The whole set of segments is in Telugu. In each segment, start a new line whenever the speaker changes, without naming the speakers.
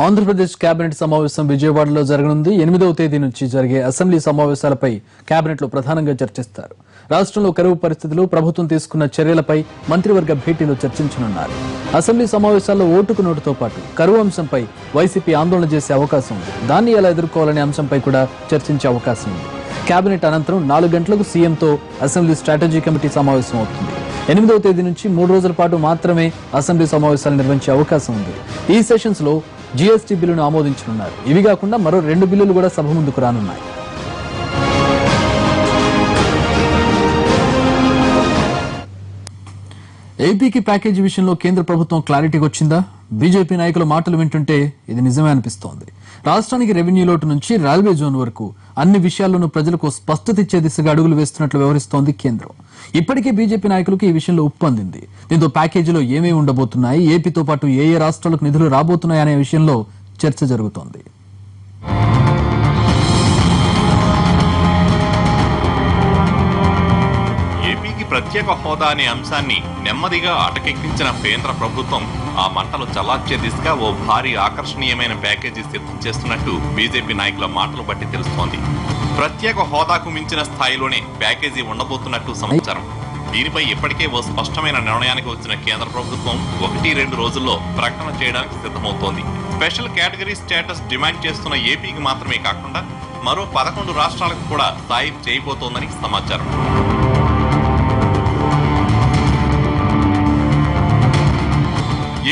ఆంధ్రప్రదేశ్ కేబినెట్ సమావేశం విజయవాడలో జరగనుంది. 8వ తేదీ నుంచి జరిగే అసెంబ్లీ సమావేశాలపై కేబినెట్లో ప్రధానంగా చర్చిస్తారు. రాష్ట్రంలో కరువు పరిస్థితులు, ప్రభుత్వం తీసుకున్న చర్యలపై మంత్రివర్గ భేటీలో చర్చించనున్నారు. అసెంబ్లీ సమావేశాల్లో ఓటుకు నోటుతో పాటు కరువు అంశంపై వైసీపీ ఆందోళన చేసే అవకాశం ఉంది. దాన్ని ఎలా ఎదుర్కోవాలనే అంశంపై కూడా చర్చించే అవకాశం ఉంది. కేబినెట్ అనంతరం 4 గంటలకు సీఎంతో అసెంబ్లీ స్ట్రాటజీ కమిటీ సమావేశం అవుతుంది. 8వ తేదీ నుంచి 3 రోజుల పాటు మాత్రమే అసెంబ్లీ సమావేశాలు నిర్వహించే అవకాశం ఉంది. ఈ సెషన్స్ లో జీఎస్టీ బిల్లును ఆమోదించనున్నారు. ఇవి కాకుండా మరో 2 బిల్లులు కూడా సభ ముందుకు రానున్నాయి. ఏపీకి ప్యాకేజీ విషయంలో కేంద్ర ప్రభుత్వం క్లారిటీకి వచ్చిందా? బీజేపీ నాయకుల మాటలు వింటుంటే ఇది నిజమే అనిపిస్తోంది. రాష్ట్రానికి రెవెన్యూ లోటు నుంచి రైల్వే జోన్ వరకు అన్ని విషయాల్లోనూ ప్రజలకు స్పష్టత ఇచ్చే దిశగా అడుగులు వేస్తున్నట్లు వ్యవహరిస్తోంది కేంద్రం. ఇప్పటికే బీజేపీ నాయకులకు ఈ విషయంలో ఉప్పందింది. దీంతో ప్యాకేజీలో ఏమేమి ఉండబోతున్నాయి, ఏపీతో పాటు ఏ ఏ రాష్ట్రాలకు నిధులు రాబోతున్నాయనే విషయంలో చర్చ జరుగుతోంది.
ప్రత్యేక హోదా అనే అంశాన్ని నెమ్మదిగా అటకెక్కించిన కేంద్ర ప్రభుత్వం ఆ మంటలు చల్లార్చే దిశగా ఓ భారీ ఆకర్షణీయమైన ప్యాకేజీ సిద్ధం చేస్తున్నట్టు బీజేపీ నాయకుల మాటలు బట్టి తెలుస్తోంది. ప్రత్యేక హోదాకు మించిన స్థాయిలోనే ప్యాకేజీ ఉండబోతున్నట్టు సమాచారం. దీనిపై ఇప్పటికే ఓ స్పష్టమైన నిర్ణయానికి వచ్చిన కేంద్ర ప్రభుత్వం 1-2 రోజుల్లో ప్రకటన చేయడానికి సిద్ధమవుతోంది. స్పెషల్ కేటగిరీ స్టేటస్ డిమాండ్ చేస్తున్న ఏపీకి మాత్రమే కాకుండా మరో 11 రాష్ట్రాలకు కూడా సాయం చేయబోతోందని సమాచారం.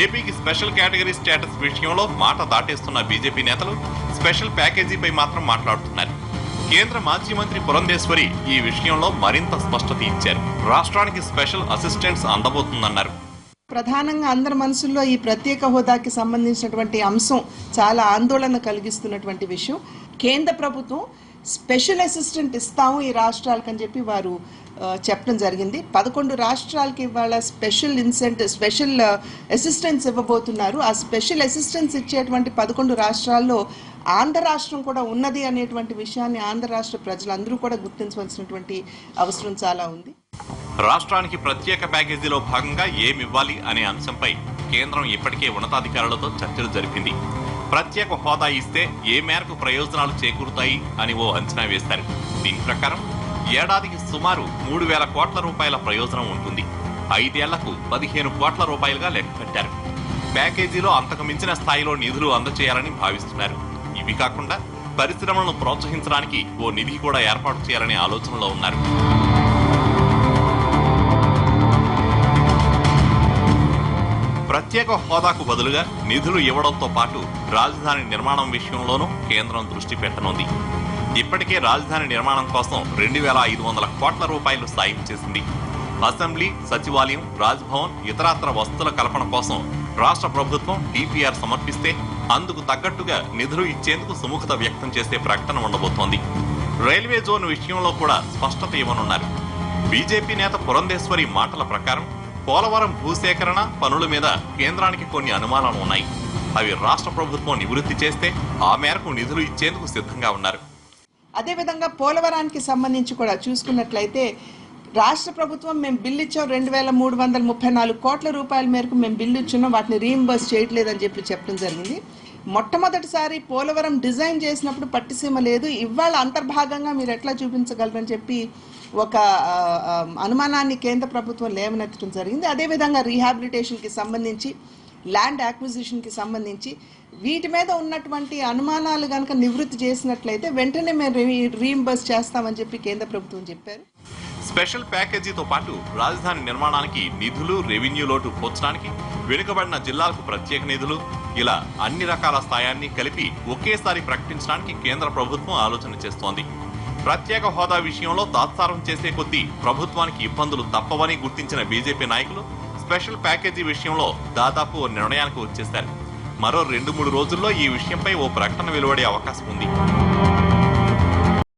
ఏపీకి స్పెషల్ కేటగిరీ స్టేటస్ విషయంలో మాట దాటేస్తున్న బీజేపీ నేతలు స్పెషల్ ప్యాకేజీపై మాత్రం మాట్లాడుతున్నారు. కేంద్ర మాజీ మంత్రి పురంధేశ్వరి ఈ విషయంలో మరింత స్పష్టత ఇచ్చారు. రాష్ట్రానికి స్పెషల్ అసిస్టెంట్స్ అందబోతుందన్నారు.
ప్రధానంగా అందరి మనసుల్లో ఈ ప్రత్యేక హోదాకి సంబంధించినటువంటి అంశం చాలా ఆందోళన కలిగిస్తున్నటువంటి విషయం. కేంద్ర ప్రభుత్వం స్పెషల్ అసిస్టెంట్ ఇస్తాము ఈ రాష్ట్రాలకు అని చెప్పి వారు చెప్పడం జరిగింది. 11 రాష్ట్రాలకి ఇవాళ స్పెషల్ అసిస్టెంట్స్ ఇవ్వబోతున్నారు. ఆ స్పెషల్ అసిస్టెంట్స్ ఇచ్చేటువంటి 11 రాష్ట్రాల్లో ఆంధ్ర రాష్ట్రం కూడా ఉన్నది అనేటువంటి విషయాన్ని ఆంధ్ర రాష్ట్ర ప్రజలందరూ కూడా గుర్తించవలసినటువంటి అవసరం చాలా ఉంది.
రాష్ట్రానికి ప్రత్యేక ప్యాకేజీలో భాగంగా ఏమివ్వాలి అనే అంశంపై కేంద్రం ఇప్పటికే ఉన్నతాధికారులతో చర్చలు జరిపింది. ప్రత్యేక హోదా ఇస్తే ఏ మేరకు ప్రయోజనాలు చేకూరుతాయి అని ఓ అంచనా వేశారు. దీని ప్రకారం ఏడాదికి సుమారు 3,000 కోట్ల రూపాయల ప్రయోజనం ఉంటుంది. 5 ఏళ్లకు 15 కోట్ల రూపాయలుగా లెక్కపెట్టారు. ప్యాకేజీలో అంతకు మించిన స్థాయిలో నిధులు అందజేయాలని భావిస్తున్నారు. ఇవి కాకుండా పరిశ్రమలను ప్రోత్సహించడానికి ఓ నిధి కూడా ఏర్పాటు చేయాలనే ఆలోచనలో ఉన్నారు. ప్రత్యేక హోదాకు బదులుగా నిధులు ఇవ్వడంతో పాటు రాజధాని నిర్మాణం విషయంలోనూ కేంద్రం దృష్టి పెట్టనుంది. ఇప్పటికే రాజధాని నిర్మాణం కోసం 2,500 కోట్ల రూపాయలు సాయం చేసింది. అసెంబ్లీ, సచివాలయం, రాజ్భవన్, ఇతరత్ర వసతుల కల్పన కోసం రాష్ట్ర ప్రభుత్వం డిపిఆర్ సమర్పిస్తే అందుకు తగ్గట్టుగా నిధులు ఇచ్చేందుకు సుముఖత వ్యక్తం చేసే ప్రకటన ఉండబోతోంది. రైల్వే జోన్ విషయంలో కూడా స్పష్టత ఇవ్వనున్నారు. బీజేపీ నేత పురంధేశ్వరి మాటల ప్రకారం పోలవరం భూసేకరణ పనుల మీద కేంద్రానికి కొన్ని అనుమానాలు ఉన్నాయి. అవి రాష్ట్ర ప్రభుత్వం నివృత్తి చేస్తే ఆ మేరకు నిధులు ఇచ్చేందుకు సిద్ధంగా ఉన్నారు.
అదేవిధంగా పోలవరానికి సంబంధించి కూడా చూసుకున్నట్లయితే రాష్ట్ర ప్రభుత్వం మేము బిల్లు ఇచ్చాం 2,334 కోట్ల రూపాయల మేరకు మేము బిల్లు ఇచ్చున్నాం, వాటిని రీయింబర్స్ చేయట్లేదని చెప్పడం జరిగింది. మొట్టమొదటిసారి పోలవరం డిజైన్ చేసినప్పుడు పట్టిసీమ లేదు, ఇవాళ అంతర్భాగంగా మీరు ఎట్లా చూపించగలరని చెప్పి ఒక అనుమానాన్ని కేంద్ర ప్రభుత్వం లేవనెత్తడం జరిగింది. అదేవిధంగా రీహాబిలిటేషన్కి సంబంధించి, ల్యాండ్ యాక్విజిషన్కి సంబంధించి వీటి మీద ఉన్నటువంటి అనుమానాలు కనుక నివృత్తి చేసినట్లయితే వెంటనే మేము రీయింబర్స్ చేస్తామని చెప్పి కేంద్ర ప్రభుత్వం చెప్పారు.
స్పెషల్ ప్యాకేజీతో పాటు రాజధాని నిర్మాణానికి నిధులు, రెవెన్యూ లోటు పోర్చడానికి, వెనుకబడిన జిల్లాలకు ప్రత్యేక నిధులు, ఇలా అన్ని రకాల స్థాయాన్ని కలిపి ఒకేసారి ప్రకటించడానికి కేంద్ర ప్రభుత్వం ఆలోచన చేస్తోంది. ప్రత్యేక హోదా విషయంలో తాత్సారం చేసే కొద్దీ ప్రభుత్వానికి ఇబ్బందులు తప్పవని గుర్తించిన బీజేపీ నాయకులు స్పెషల్ ప్యాకేజీ విషయంలో దాదాపు ఓ నిర్ణయానికి వచ్చేశారు. మరో 2-3 రోజుల్లో ఈ విషయంపై ఓ ప్రకటన వెలువడే అవకాశం ఉంది.